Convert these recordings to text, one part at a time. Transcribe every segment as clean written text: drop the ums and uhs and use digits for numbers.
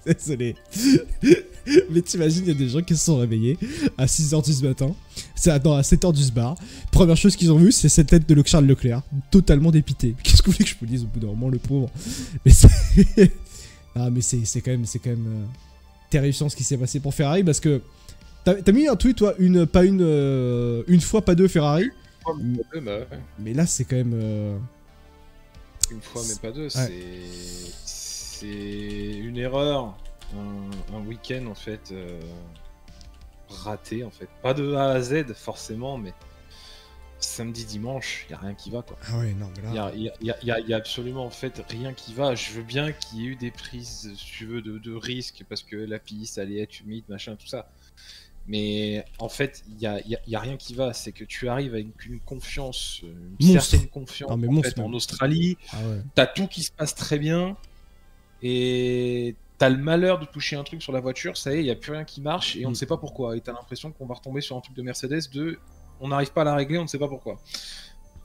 Désolé. Mais t'imagines, il y a des gens qui se sont réveillés à 6h du matin, attends, à 7h du bar. Première chose qu'ils ont vue, c'est cette tête de Charles Leclerc, totalement dépité. Qu'est-ce que vous voulez que je vous dise au bout d'un moment, le pauvre? Mais c'est... Ah, mais c'est quand même terrifiant ce qui s'est passé pour Ferrari, parce que... T'as mis un tweet, toi, une fois, pas deux Ferrari. Mais là, c'est quand même... Une fois, mais pas deux, c'est une erreur, un week-end en fait raté en fait. Pas de A à Z forcément, mais samedi, dimanche, il n'y a rien qui va quoi. Ah ouais, non, mais là... Il y a absolument en fait rien qui va. Je veux bien qu'il y ait eu des prises, si tu veux, de risque parce que la piste allait être humide, machin, tout ça. Mais en fait, il y a rien qui va. C'est que tu arrives avec une confiance, une certaine confiance en Australie. Ah ouais. T'as tout qui se passe très bien. Et t'as le malheur de toucher un truc sur la voiture. Ça y est, il n'y a plus rien qui marche. Et on ne sait pas pourquoi. Et t'as l'impression qu'on va retomber sur un truc de Mercedes on n'arrive pas à la régler, on ne sait pas pourquoi.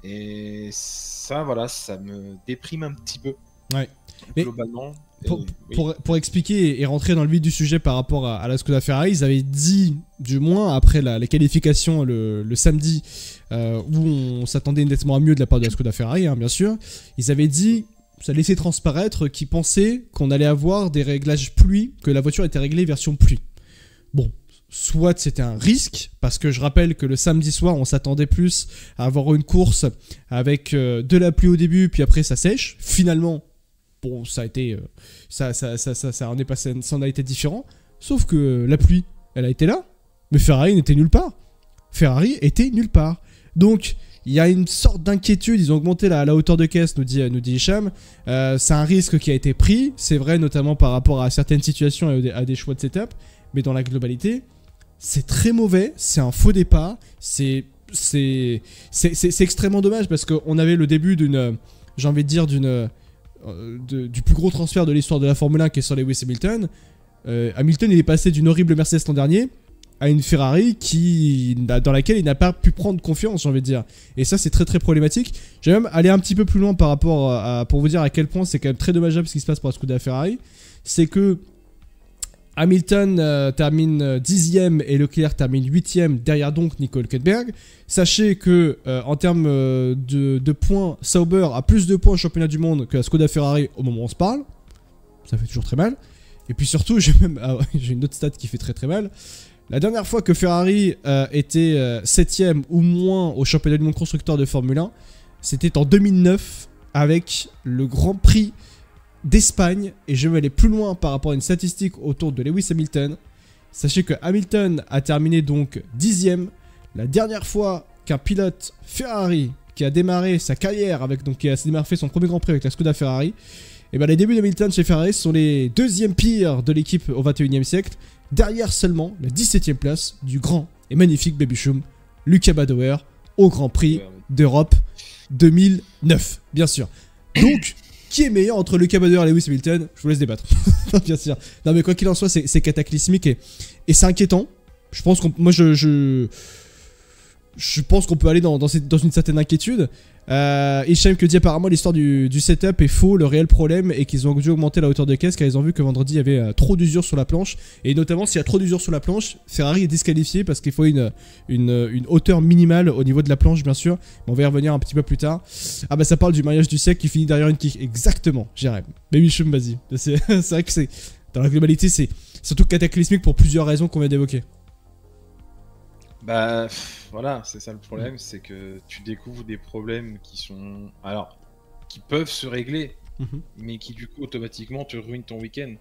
Et ça, voilà, ça me déprime un petit peu. Ouais. Globalement. Pour expliquer et rentrer dans le vif du sujet par rapport à la Skoda Ferrari, ils avaient dit, du moins après les qualifications le samedi, où on s'attendait nettement à mieux de la part de la Skoda Ferrari, hein, bien sûr, ils avaient dit, ça laissait transparaître qu'ils pensaient qu'on allait avoir des réglages pluie, que la voiture était réglée version pluie. Bon, soit c'était un risque, parce que je rappelle que le samedi soir, on s'attendait plus à avoir une course avec de la pluie au début, puis après ça sèche. Finalement, bon, ça a été, ça en est passé, ça en a été différent. Sauf que la pluie, elle a été là, mais Ferrari n'était nulle part. Ferrari était nulle part. Donc, il y a une sorte d'inquiétude. Ils ont augmenté la hauteur de caisse, nous dit Hicham. C'est un risque qui a été pris. C'est vrai, notamment par rapport à certaines situations et à des choix de setup. Mais dans la globalité, c'est très mauvais. C'est un faux départ. C'est extrêmement dommage parce qu'on avait le début d'une, j'ai envie de dire, du plus gros transfert de l'histoire de la Formule 1 qui est sur Lewis Hamilton. Hamilton, il est passé d'une horrible Mercedes l'an dernier à une Ferrari dans laquelle il n'a pas pu prendre confiance, j'ai envie de dire. Et ça, c'est très très problématique. Je vais même aller un petit peu plus loin par rapport pour vous dire à quel point c'est quand même très dommageable ce qui se passe pour la Skoda Ferrari. C'est que Hamilton termine 10ème et Leclerc termine 8ème derrière donc Nico Hülkenberg. Sachez que en termes de points, Sauber a plus de points au championnat du monde que la Skoda Ferrari au moment où on se parle. Ça fait toujours très mal. Et puis surtout, j'ai une autre stat qui fait très très mal. La dernière fois que Ferrari était 7ème ou moins au championnat du monde constructeur de Formule 1, c'était en 2009 avec le Grand Prix d'Espagne. Et je vais aller plus loin par rapport à une statistique autour de Lewis Hamilton. Sachez que Hamilton a terminé donc 10ème. La dernière fois qu'un pilote Ferrari qui a démarré sa carrière qui a fait son premier Grand Prix avec la Skoda Ferrari, et ben les débuts d'Hamilton chez Ferrari sont les deuxièmes pires de l'équipe au 21e siècle, derrière seulement la 17e place du grand et magnifique babychum Luca Badoer au Grand Prix d'Europe 2009, bien sûr. Donc, qui est meilleur entre Luca Badoer et Lewis Hamilton? Je vous laisse débattre. Bien sûr. Non mais quoi qu'il en soit, c'est cataclysmique et c'est inquiétant. Je pense qu'on peut aller dans une certaine inquiétude. Hicham que dit apparemment l'histoire du setup est faux. Le réel problème est qu'ils ont dû augmenter la hauteur de caisse car ils ont vu que vendredi il y avait trop d'usure sur la planche. Et notamment s'il y a trop d'usure sur la planche, Ferrari est disqualifié parce qu'il faut une hauteur minimale au niveau de la planche bien sûr. Mais on va y revenir un petit peu plus tard. Ah bah ça parle du mariage du siècle qui finit derrière une kick. Exactement, Jérém. Mais Hicham, vas-y. C'est vrai que c'est dans la globalité c'est surtout cataclysmique pour plusieurs raisons qu'on vient d'évoquer. Bah voilà, c'est ça le problème, c'est que tu découvres des problèmes qui peuvent se régler, mais qui du coup automatiquement te ruinent ton week-end.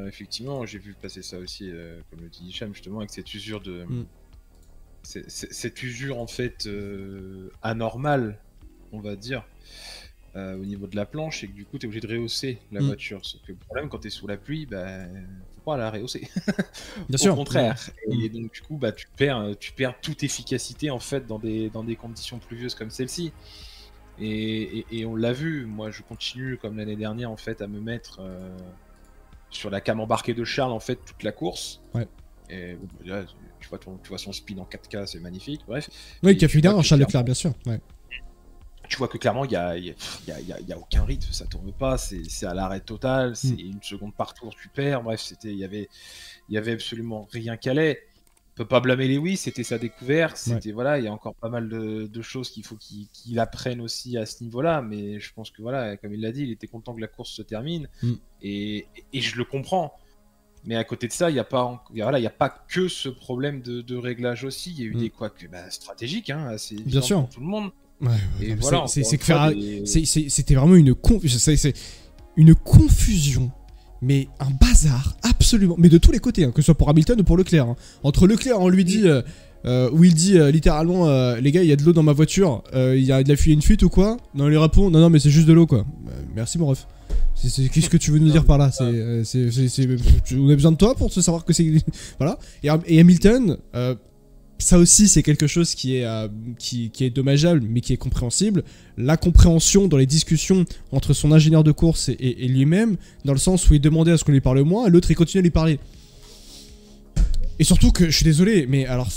Effectivement, j'ai vu passer ça aussi, comme le dit Hicham justement, avec cette usure cette usure en fait anormale, on va dire, au niveau de la planche, et que du coup tu es obligé de rehausser la voiture. Sauf que le problème quand tu es sous la pluie, bah faut pas la rehausser. Bien sûr. Au contraire. Et donc du coup bah tu perds toute efficacité en fait dans des conditions pluvieuses comme celle-ci. Et on l'a vu, moi je continue comme l'année dernière en fait à me mettre sur la cam embarquée de Charles en fait toute la course. Ouais. Et là, tu vois son speed en 4K, c'est magnifique. Bref. Oui, qui a fini derrière Charles Leclerc, bien sûr. Ouais. tu vois que clairement, il y a aucun rythme, ça tourne pas, c'est à l'arrêt total, c'est une seconde par tour, tu perds. Bref, il y avait absolument rien qui allait. On peut pas blâmer Lewis, c'était sa découverte, c'était voilà, il y a encore pas mal de choses qu'il faut qu'il apprenne aussi à ce niveau-là, mais je pense que voilà, comme il l'a dit, il était content que la course se termine, et je le comprends. Mais à côté de ça, il n'y a pas que ce problème de réglage aussi. Il y a eu des couacs stratégiques, hein, assez évidents pour tout le monde. Et voilà, c'est que Ferrari, c'était vraiment une confusion, mais un bazar absolument, mais de tous les côtés, hein, que ce soit pour Hamilton ou pour Leclerc. Hein. Entre Leclerc, on lui dit, où il dit littéralement, les gars, il y a de l'eau dans ma voiture, il y a de la fuite, une fuite ou quoi? Non, il répond, non, mais c'est juste de l'eau, quoi. Merci, mon ref. Qu'est-ce que tu veux nous dire par là? On a besoin de toi pour te savoir que c'est... Voilà. Et Hamilton, ça aussi c'est quelque chose qui est dommageable, mais qui est compréhensible. La compréhension dans les discussions entre son ingénieur de course et lui-même, dans le sens où il demandait à ce qu'on lui parle moins, l'autre il continuait à lui parler. Et surtout que, je suis désolé, mais alors...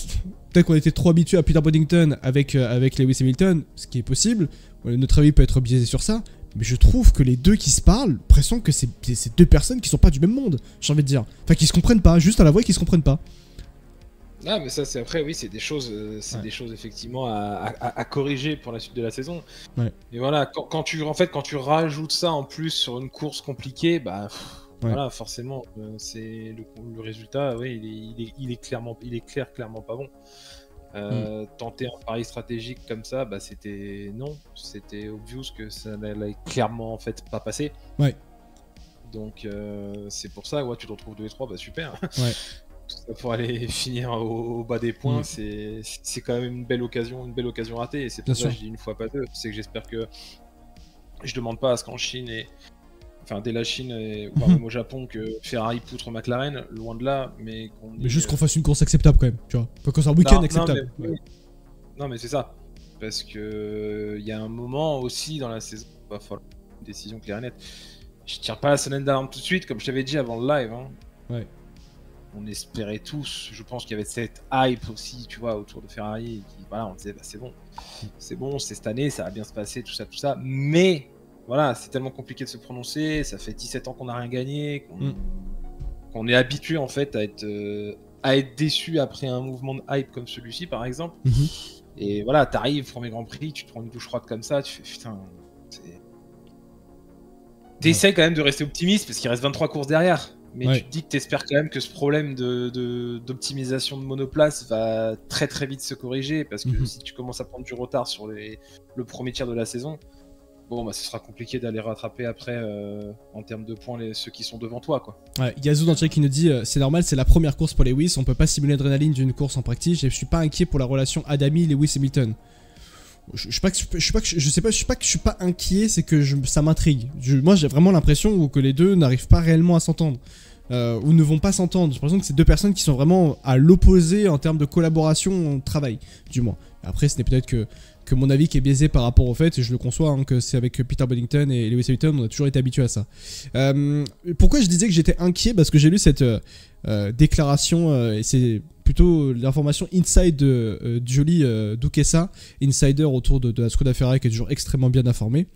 Peut-être qu'on était trop habitué à Peter Boddington avec Lewis Hamilton, ce qui est possible. Notre avis peut être biaisé sur ça. Mais je trouve que les deux qui se parlent, l'impression que c'est deux personnes qui sont pas du même monde, j'ai envie de dire. Enfin, qui se comprennent pas, juste à la voix, qui se comprennent pas. Ah, mais ça, c'est après, oui, c'est des choses effectivement à corriger pour la suite de la saison. Et voilà, quand tu rajoutes ça en plus sur une course compliquée, voilà, forcément, c'est le résultat, oui, il est clairement pas bon. Tenter un pari stratégique comme ça, c'était obvious que ça n'allait clairement en fait pas passer. Donc c'est pour ça, tu te retrouves 2 et 3, super. Tout ça pour aller finir au bas des points, c'est quand même une belle occasion ratée. Et c'est pour ça que je dis une fois pas deux. C'est que j'espère que je demande pas à ce qu'en Chine dès la Chine, voire même au Japon, que Ferrari poutre McLaren, loin de là, mais juste qu'on fasse une course acceptable quand même, tu vois. Qu'on soit un week-end acceptable. Non, mais c'est ça. Parce que il y a un moment aussi dans la saison, il va falloir une décision claire et nette. Je tire pas la sonnette d'alarme tout de suite, comme je t'avais dit avant le live. Hein. On espérait tous, je pense qu'il y avait cette hype aussi, tu vois, autour de Ferrari. On disait, c'est bon, c'est cette année, ça va bien se passer, tout ça. Mais... Voilà, c'est tellement compliqué de se prononcer, ça fait 17 ans qu'on n'a rien gagné, qu'on est habitué en fait à être déçu après un mouvement de hype comme celui-ci par exemple. Et voilà, t'arrives, premier Grand Prix, tu te prends une douche froide comme ça, tu fais putain... T'essaies quand même de rester optimiste parce qu'il reste 23 courses derrière. Mais tu te dis que t'espères quand même que ce problème d'optimisation de monoplace va très très vite se corriger, parce que si tu commences à prendre du retard sur le premier tiers de la saison, ce sera compliqué d'aller rattraper après en termes de points ceux qui sont devant toi, quoi. Yazoo dans le chat qui nous dit c'est normal, c'est la première course pour Lewis, on peut pas simuler l'adrénaline d'une course en practice, et je suis pas inquiet pour la relation Adami-Lewis-Hamilton. Je sais pas que je suis pas inquiet, c'est que ça m'intrigue. Moi j'ai vraiment l'impression que les deux n'arrivent pas réellement à s'entendre. Ou ne vont pas s'entendre. J'ai l'impression que c'est deux personnes qui sont vraiment à l'opposé en termes de collaboration au travail, du moins. Après, ce n'est peut-être que mon avis qui est biaisé par rapport au fait, et je le conçois, que c'est avec Peter Boddington et Lewis Hamilton, on a toujours été habitué à ça. Pourquoi je disais que j'étais inquiet? Parce que j'ai lu cette déclaration, et c'est plutôt l'information inside de Jolie Duquesa, insider autour de la Skoda Ferrari, qui est toujours extrêmement bien informé.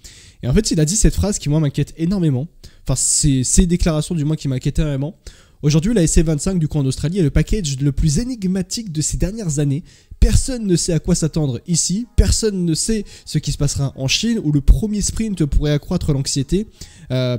Et en fait, il a dit cette phrase qui, moi, m'inquiète énormément. Enfin, c'est ces déclarations, du moins, qui m'inquiètent énormément. Aujourd'hui, la SC25 du coup en Australie est le package le plus énigmatique de ces dernières années. Personne ne sait à quoi s'attendre ici, personne ne sait ce qui se passera en Chine, où le premier sprint pourrait accroître l'anxiété,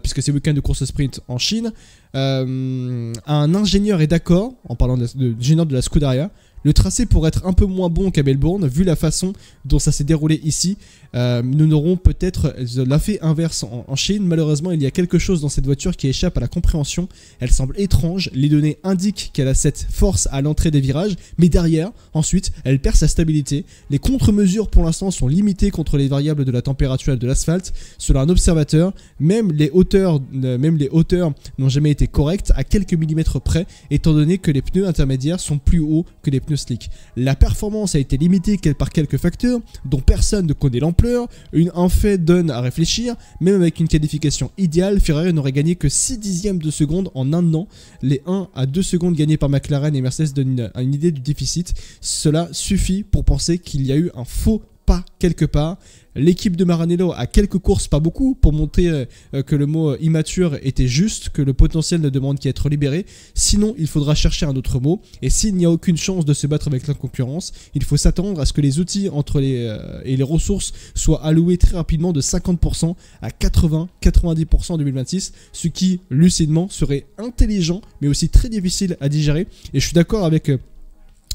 puisque c'est le week-end de course sprint en Chine. Un ingénieur est d'accord, en parlant de l'ingénieur de la Scuderia, le tracé pourrait être un peu moins bon qu'à Melbourne, vu la façon dont ça s'est déroulé ici. Nous n'aurons peut-être l'effet inverse en Chine. Malheureusement, il y a quelque chose dans cette voiture qui échappe à la compréhension. Elle semble étrange. Les données indiquent qu'elle a cette force à l'entrée des virages, mais derrière, ensuite, elle perd sa stabilité. Les contre-mesures pour l'instant sont limitées contre les variables de la température et de l'asphalte. Selon un observateur, même les hauteurs n'ont jamais été correctes à quelques millimètres près, étant donné que les pneus intermédiaires sont plus hauts que les pneus slick. La performance a été limitée par quelques facteurs dont personne ne connaît l'ampleur. Un fait donne à réfléchir. Même avec une qualification idéale, Ferrari n'aurait gagné que 6 dixièmes de seconde en un an. Les 1 à 2 secondes gagnées par McLaren et Mercedes donnent une idée du déficit. Cela suffit pour penser qu'il y a eu un faux pas quelque part. L'équipe de Maranello a quelques courses, pas beaucoup, pour montrer que le mot immature était juste, que le potentiel ne demande qu'à être libéré. Sinon, il faudra chercher un autre mot. Et s'il n'y a aucune chance de se battre avec la concurrence, il faut s'attendre à ce que les outils et les ressources soient alloués très rapidement de 50% à 80-90% en 2026, ce qui, lucidement, serait intelligent, mais aussi très difficile à digérer. Et je suis d'accord avec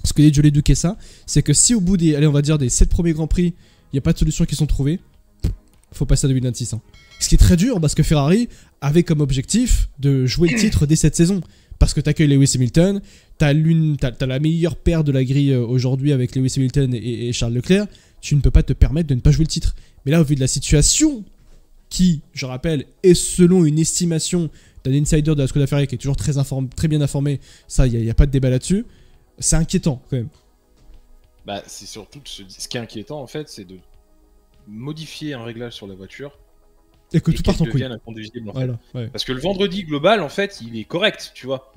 ce que dit Jolie Duquesa, c'est que si au bout des, allez, on va dire des 7 premiers Grands Prix, il n'y a pas de solutions qui sont trouvées, faut passer à 2026. Hein. Ce qui est très dur parce que Ferrari avait comme objectif de jouer le titre dès cette saison. Parce que tu accueilles Lewis Hamilton, t'as la meilleure paire de la grille aujourd'hui avec Lewis Hamilton et Charles Leclerc, tu ne peux pas te permettre de ne pas jouer le titre. Mais là, au vu de la situation, qui, je rappelle, est selon une estimation d'un insider de la Skoda Ferrari qui est toujours très bien informé, ça, il n'y a pas de débat là-dessus, c'est inquiétant quand même. Bah, c'est surtout ce qui est inquiétant en fait, c'est de modifier un réglage sur la voiture et que tout parte en couille. Inconduisible, en fait. Ouais. Parce que le vendredi global, en fait, il est correct, tu vois.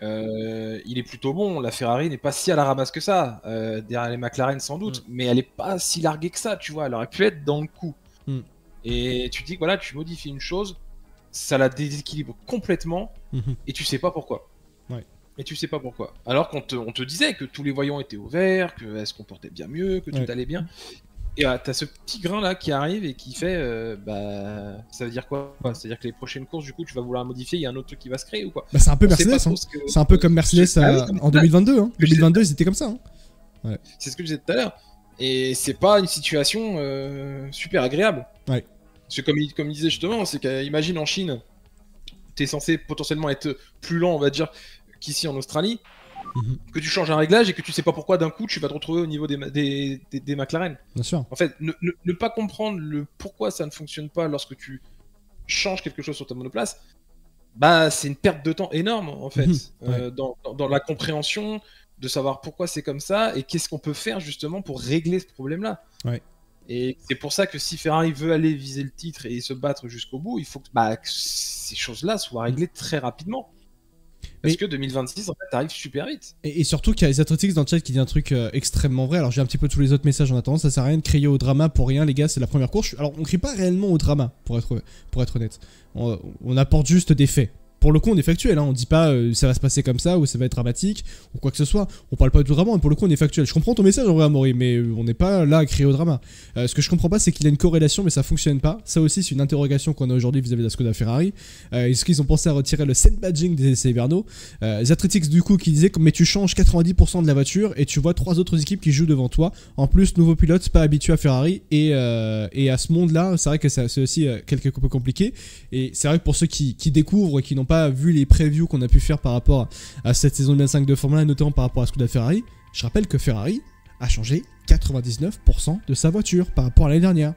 Il est plutôt bon. La Ferrari n'est pas si à la ramasse que ça. Derrière les McLaren, sans doute. Mais elle n'est pas si larguée que ça, tu vois. Elle aurait pu être dans le coup. Et tu te dis que voilà, tu modifies une chose, ça la déséquilibre complètement et tu sais pas pourquoi. Et tu sais pas pourquoi. Alors qu'on te disait que tous les voyants étaient au vert, qu'elle se comportait bien mieux, que tout allait bien. Et t'as ce petit grain là qui arrive et qui fait ça veut dire quoi? C'est-à-dire que les prochaines courses, du coup, tu vas vouloir modifier, il y a un autre truc qui va se créer ou quoi? Bah, c'est un peu Mercedes, hein. C'est un peu comme Mercedes en 2022. Hein. 2022, ils étaient comme ça. Hein. Ouais. C'est ce que je disais tout à l'heure. Et c'est pas une situation super agréable. Ouais. Parce que comme il disait justement, c'est qu'imagine en Chine, t'es censé potentiellement être plus lent, on va dire, qu'ici en Australie. Que tu changes un réglage et que tu sais pas pourquoi d'un coup tu vas te retrouver au niveau des McLaren. Bien sûr. En fait, ne pas comprendre le pourquoi ça ne fonctionne pas lorsque tu changes quelque chose sur ta monoplace, bah c'est une perte de temps énorme en fait dans la compréhension de savoir pourquoi c'est comme ça et qu'est-ce qu'on peut faire justement pour régler ce problème-là. Ouais. Et c'est pour ça que si Ferrari veut aller viser le titre et se battre jusqu'au bout, il faut que ces choses-là soient réglées très rapidement. Parce que 2026, en fait, arrive super vite. Et surtout qu'il y a les Athletics dans le chat qui dit un truc extrêmement vrai. Alors j'ai un petit peu tous les autres messages en attendant. Ça sert à rien de crier au drama pour rien, les gars. C'est la première course. Alors on crie pas réellement au drama, pour être honnête. On apporte juste des faits. Pour le coup, on est factuel, hein. On dit pas ça va se passer comme ça ou ça va être dramatique ou quoi que ce soit. On parle pas du drama, mais pour le coup, on est factuel. Je comprends ton message en vrai, Amaury, mais on n'est pas là à crier au drama. Ce que je comprends pas, c'est qu'il y a une corrélation, mais ça fonctionne pas. Ça aussi, c'est une interrogation qu'on a aujourd'hui vis-à-vis de la Skoda Ferrari. Est-ce qu'ils ont pensé à retirer le sand badging des essais hivernaux? Zatritix, du coup, qui disait mais tu changes 90% de la voiture et tu vois 3 autres équipes qui jouent devant toi. En plus, nouveau pilote, pas habitué à Ferrari et à ce monde-là, c'est vrai que c'est aussi quelque peu compliqué. Et c'est vrai que pour ceux qui découvrent et qui n'ont pas vu les previews qu'on a pu faire par rapport à cette saison 2025 de Formule 1, notamment par rapport à Skoda Ferrari, je rappelle que Ferrari a changé 99% de sa voiture par rapport à l'année dernière.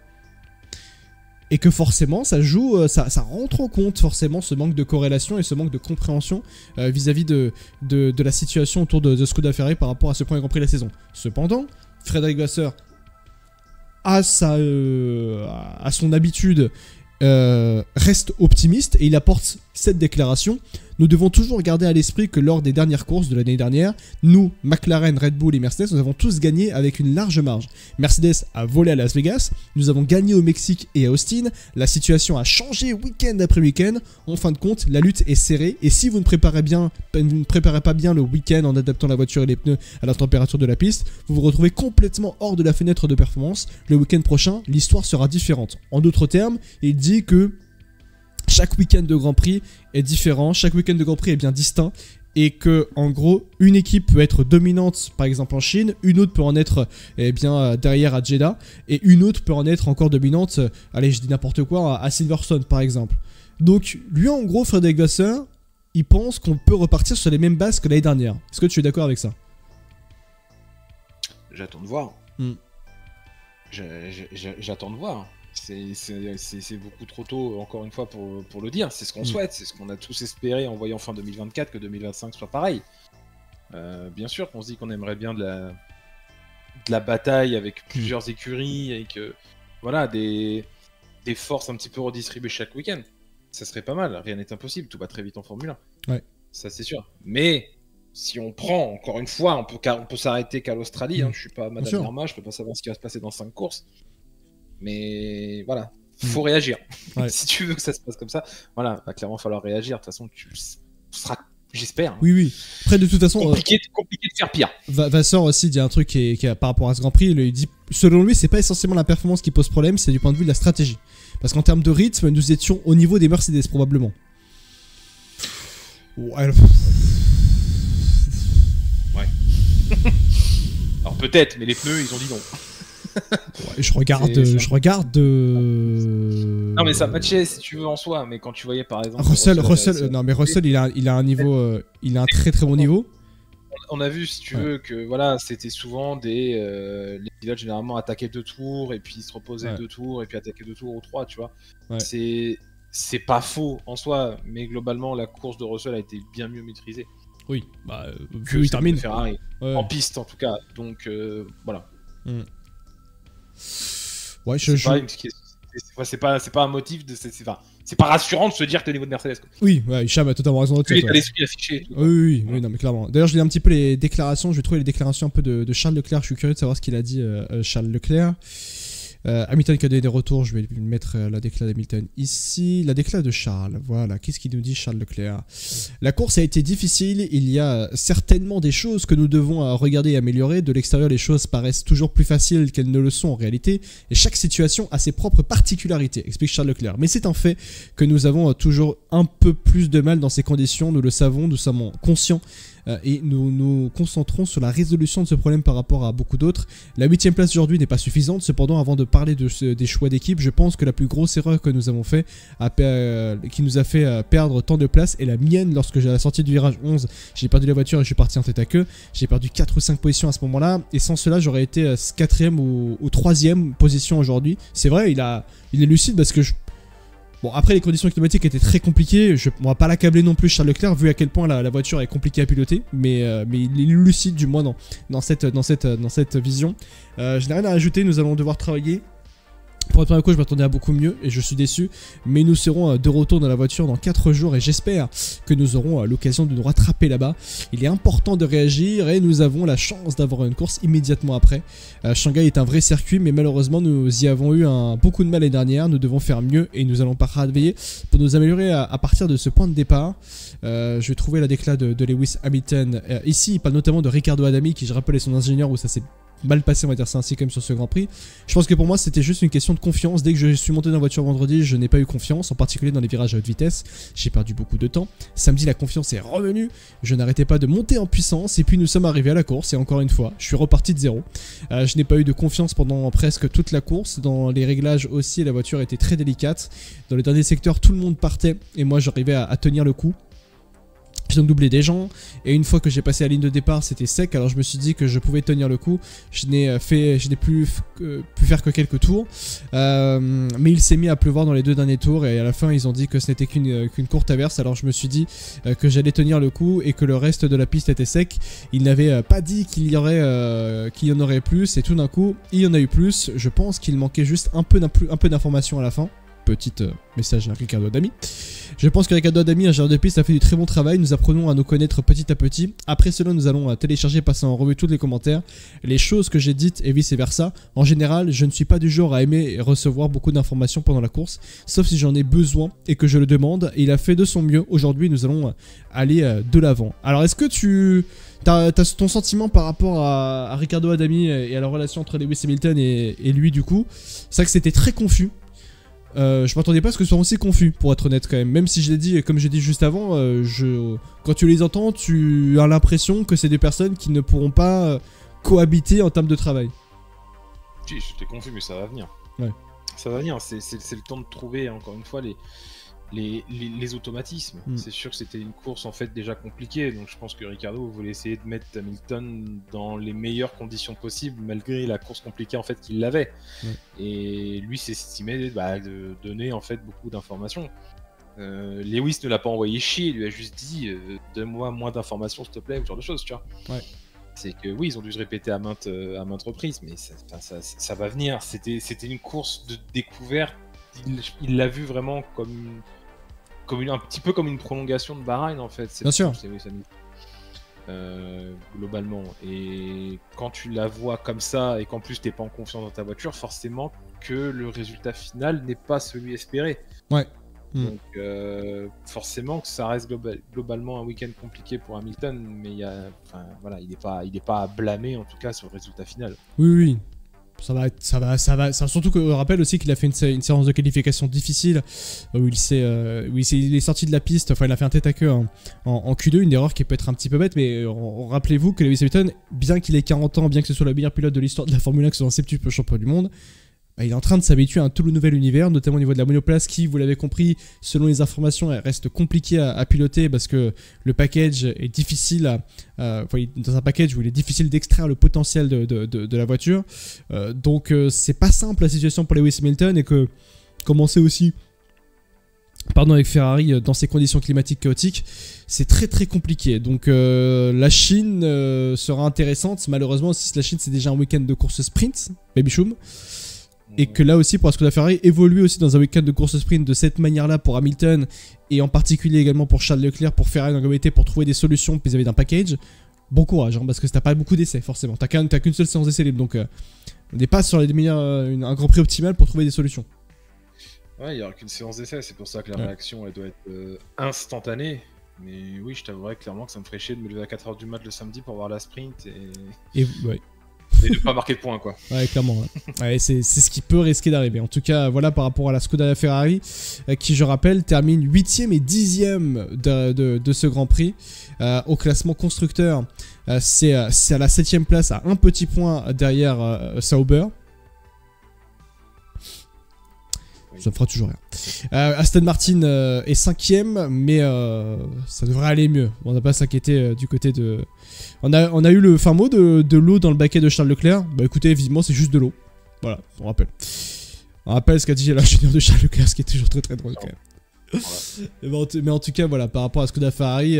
Et que forcément, ça joue, ça rentre en compte forcément ce manque de corrélation et ce manque de compréhension vis-à-vis de la situation autour de Skoda Ferrari par rapport à ce premier Grand Prix de la saison. Cependant, Frédéric Vasseur a son habitude reste optimiste et il apporte cette déclaration. Nous devons toujours garder à l'esprit que lors des dernières courses de l'année dernière, nous, McLaren, Red Bull et Mercedes, nous avons tous gagné avec une large marge. Mercedes a volé à Las Vegas, nous avons gagné au Mexique et à Austin, la situation a changé week-end après week-end. En fin de compte, la lutte est serrée et si vous ne préparez pas bien le week-end en adaptant la voiture et les pneus à la température de la piste, vous vous retrouvez complètement hors de la fenêtre de performance. Le week-end prochain, l'histoire sera différente. En d'autres termes, il dit que chaque week-end de Grand Prix est différent, chaque week-end de Grand Prix est bien distinct et que en gros une équipe peut être dominante par exemple en Chine, une autre peut en être derrière à Jeddah et une autre peut en être encore dominante, allez je dis n'importe quoi, à Silverstone par exemple. Donc lui en gros Frédéric Vasseur, il pense qu'on peut repartir sur les mêmes bases que l'année dernière. Est-ce que tu es d'accord avec ça? J'attends de voir. J'attends de voir. C'est beaucoup trop tôt, encore une fois, pour le dire. C'est ce qu'on souhaite, c'est ce qu'on a tous espéré en voyant fin 2024 que 2025 soit pareil. Bien sûr qu'on se dit qu'on aimerait bien de la bataille avec plusieurs écuries, avec voilà, des forces un petit peu redistribuées chaque week-end. Ça serait pas mal, rien n'est impossible, tout va très vite en Formule 1. Ouais. Ça c'est sûr. Mais si on prend, encore une fois, on peut s'arrêter qu'à l'Australie. Je suis pas Madame Irma, je peux pas savoir ce qui va se passer dans 5 courses. Mais voilà, faut réagir. Ouais. Si tu veux que ça se passe comme ça, voilà, va clairement falloir réagir. De toute façon, tu seras, j'espère. Oui. Après, de toute façon, compliqué de faire pire. Vasseur aussi dit un truc qui est par rapport à ce Grand Prix. Il dit, selon lui, c'est pas essentiellement la performance qui pose problème, c'est du point de vue de la stratégie. Parce qu'en termes de rythme, nous étions au niveau des Mercedes probablement. Ouais. Alors peut-être, mais les pneus, ils ont dit non. Ouais, je regarde. Non mais ça matchait si tu veux en soi, mais quand tu voyais par exemple Russell, non mais Russell, il a un niveau, il a un très très bon niveau. On a vu, si tu veux, que voilà, c'était souvent les pilotes généralement attaquaient 2 tours et puis ils se reposaient 2 tours et puis attaquaient 2 tours ou 3, tu vois. Ouais. C'est pas faux en soi, mais globalement la course de Russell a été bien mieux maîtrisée. Oui, que il termine Ferrari, en piste en tout cas. Donc voilà. Ouais, c'est pas un motif de. C'est pas rassurant de se dire que t'es au niveau de Mercedes. Quoi. Oui, Hicham a totalement raison. Tu as l'esprit affiché. Oui, non, mais clairement. D'ailleurs, je lis un petit peu les déclarations. Je vais trouver les déclarations un peu de Charles Leclerc. Je suis curieux de savoir ce qu'il a dit, Charles Leclerc. Hamilton qui a donné des retours, je vais lui mettre la décla d'Hamilton ici. La décla de Charles, voilà, qu'est-ce qu'il nous dit Charles Leclerc? La course a été difficile, il y a certainement des choses que nous devons regarder et améliorer. De l'extérieur, les choses paraissent toujours plus faciles qu'elles ne le sont en réalité, et chaque situation a ses propres particularités, explique Charles Leclerc. Mais c'est un fait que nous avons toujours un peu plus de mal dans ces conditions, nous le savons, nous sommes conscients. Et nous nous concentrons sur la résolution de ce problème par rapport à beaucoup d'autres. La 8ème place aujourd'hui n'est pas suffisante. Cependant, avant de parler des choix d'équipe, je pense que la plus grosse erreur que nous avons fait, qui nous a fait perdre tant de place, est la mienne. Lorsque j'ai la sortie du virage 11, j'ai perdu la voiture et je suis parti en tête à queue. J'ai perdu 4 ou 5 positions à ce moment-là. Et sans cela, j'aurais été 4ème ou 3ème position aujourd'hui. C'est vrai, il est lucide parce que Bon, après, les conditions climatiques étaient très compliquées. On va pas l'accabler non plus, Charles Leclerc, vu à quel point la voiture est compliquée à piloter. Mais il est lucide, du moins, dans cette vision. Je n'ai rien à ajouter, nous allons devoir travailler. Pour être honnête, je m'attendais à beaucoup mieux et je suis déçu. Mais nous serons de retour dans la voiture dans 4 jours et j'espère que nous aurons l'occasion de nous rattraper là-bas. Il est important de réagir et nous avons la chance d'avoir une course immédiatement après. Shanghai est un vrai circuit, mais malheureusement nous y avons eu beaucoup de mal l'année dernière. Nous devons faire mieux et nous allons pas travailler pour nous améliorer à partir de ce point de départ. Je vais trouver la décla de Lewis Hamilton. Ici, il parle notamment de Riccardo Adami, qui je rappelle est son ingénieur, où ça s'est mal passé, on va dire ça ainsi, quand même, sur ce Grand Prix. Je pense que pour moi c'était juste une question de confiance. Dès que je suis monté dans la voiture vendredi, je n'ai pas eu confiance, en particulier dans les virages à haute vitesse. J'ai perdu beaucoup de temps. Samedi, la confiance est revenue, je n'arrêtais pas de monter en puissance et puis nous sommes arrivés à la course et encore une fois je suis reparti de zéro. Je n'ai pas eu de confiance pendant presque toute la course. Dans les réglages aussi, la voiture était très délicate. Dans les derniers secteurs, tout le monde partait et moi j'arrivais à tenir le coup. J'ai donc doublé des gens et une fois que j'ai passé la ligne de départ, c'était sec. Alors je me suis dit que je pouvais tenir le coup. Je n'ai plus pu faire que quelques tours, mais il s'est mis à pleuvoir dans les 2 derniers tours et à la fin ils ont dit que ce n'était qu'une courte averse. Alors je me suis dit que j'allais tenir le coup et que le reste de la piste était sec. Ils n'avaient pas dit qu'il y en aurait plus et tout d'un coup il y en a eu plus. Je pense qu'il manquait juste un peu d'informations à la fin. Petit message à Riccardo Adami. Je pense que Riccardo Adami, ingénieur de piste, a fait du très bon travail. Nous apprenons à nous connaître petit à petit. Après cela, nous allons télécharger, passer en revue tous les commentaires, les choses que j'ai dites et vice versa. En général, je ne suis pas du genre à aimer recevoir beaucoup d'informations pendant la course, sauf si j'en ai besoin et que je le demande. Et il a fait de son mieux. Aujourd'hui, nous allons aller de l'avant. Alors, est-ce que t'as ton sentiment par rapport à Riccardo Adami et à la relation entre Lewis Hamilton et lui du coup? C'est vrai que c'était très confus. Je m'attendais pas à ce que ce soit aussi confus, pour être honnête quand même. Même si je l'ai dit, comme j'ai dit juste avant, quand tu les entends, tu as l'impression que c'est des personnes qui ne pourront pas cohabiter en termes de travail. Si, j'étais confus, mais ça va venir. Ouais. Ça va venir, c'est le temps de trouver, encore une fois, les automatismes. C'est sûr que c'était une course en fait déjà compliquée, donc je pense que Riccardo voulait essayer de mettre Hamilton dans les meilleures conditions possibles malgré la course compliquée en fait qu'il avait. Et lui s'estimait de donner en fait beaucoup d'informations. Lewis ne l'a pas envoyé chier, il lui a juste dit donne-moi moins d'informations s'il te plaît, ou ce genre de choses, tu vois. Ouais. C'est que oui, ils ont dû se répéter à maintes reprises, mais ça va venir. C'était une course de découverte. Il l'a vu vraiment comme un petit peu comme une prolongation de Bahreïn en fait. Bien sûr. globalement. Et quand tu la vois comme ça et qu'en plus t'es pas en confiance dans ta voiture, forcément que le résultat final n'est pas celui espéré. Ouais. Donc forcément que ça reste globalement un week-end compliqué pour Hamilton, mais voilà, il est pas à blâmer en tout cas sur le résultat final. Oui, oui. Ça va. Surtout que je rappelle aussi qu'il a fait une séance de qualification difficile où il est sorti de la piste. Enfin, il a fait un tête à queue en Q2, une erreur qui peut être un petit peu bête, mais rappelez-vous que Lewis Hamilton, bien qu'il ait 40 ans, bien que ce soit le meilleur pilote de l'histoire de la Formule 1, que ce soit un septuple champion du monde, il est en train de s'habituer à un tout nouvel univers, notamment au niveau de la monoplace qui, vous l'avez compris, selon les informations, elle reste compliquée à piloter parce que le package est difficile dans un package où il est difficile d'extraire le potentiel de la voiture. Donc c'est pas simple la situation pour Lewis Hamilton et que, comme on sait aussi, avec Ferrari dans ces conditions climatiques chaotiques, c'est très très compliqué. Donc la Chine sera intéressante. Malheureusement, si la Chine c'est déjà un week-end de course sprint, baby choum. Et que là aussi, pour la Skoda Ferrari, évoluer aussi dans un week-end de course sprint de cette manière-là pour Hamilton, et en particulier également pour Charles Leclerc, pour Ferrari dans le comité, pour trouver des solutions vis-à-vis d'un package. Bon courage, parce que t'as pas beaucoup d'essais, forcément. T'as qu'une seule séance d'essais libre, donc on n'est pas sur un Grand Prix optimal pour trouver des solutions. Ouais, il n'y aura qu'une séance d'essai, c'est pour ça que la réaction elle doit être instantanée. Mais oui, je t'avouerais clairement que ça me ferait chier de me lever à 4h du mat le samedi pour voir la sprint et de pas marquer de points, quoi. Ouais, clairement. Ouais, c'est ce qui peut risquer d'arriver. En tout cas, voilà par rapport à la Skoda Ferrari, qui, je rappelle, termine 8ème et 10ème de ce Grand Prix. Au classement constructeur, c'est à la 7ème place, à un petit point derrière Sauber. Ça me fera toujours rien. Aston Martin est 5ème, mais ça devrait aller mieux. On n'a pas à s'inquiéter du côté de... On a eu le fin mot de l'eau dans le baquet de Charles Leclerc. Bah écoutez, vivement, c'est juste de l'eau. Voilà, on rappelle. On rappelle ce qu'a dit l'ingénieur de Charles Leclerc, ce qui est toujours très très drôle quand même. Voilà. Mais en tout cas, voilà, par rapport à Skoda Ferrari,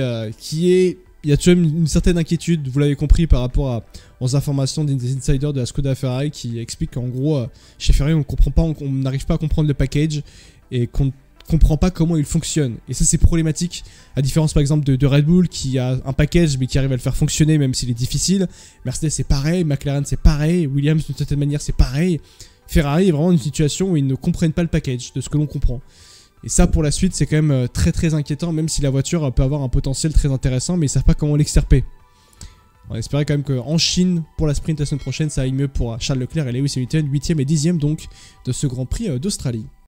il y a toujours une certaine inquiétude, vous l'avez compris, par rapport aux informations des insiders de la Skoda Ferrari qui expliquent qu'en gros, chez Ferrari, on n'arrive pas à comprendre le package et qu'on ne comprend pas comment il fonctionne. Et ça, c'est problématique, à différence par exemple de Red Bull qui a un package mais qui arrive à le faire fonctionner même s'il est difficile. Mercedes, c'est pareil, McLaren, c'est pareil, Williams, d'une certaine manière, c'est pareil. Ferrari est vraiment dans une situation où ils ne comprennent pas le package, de ce que l'on comprend. Et ça, pour la suite, c'est quand même très très inquiétant, même si la voiture peut avoir un potentiel très intéressant, mais ils ne savent pas comment l'extirper. On espérait quand même qu'en Chine, pour la sprint la semaine prochaine, ça aille mieux pour Charles Leclerc et Lewis Hamilton, 8ème et 10ème donc de ce Grand Prix d'Australie.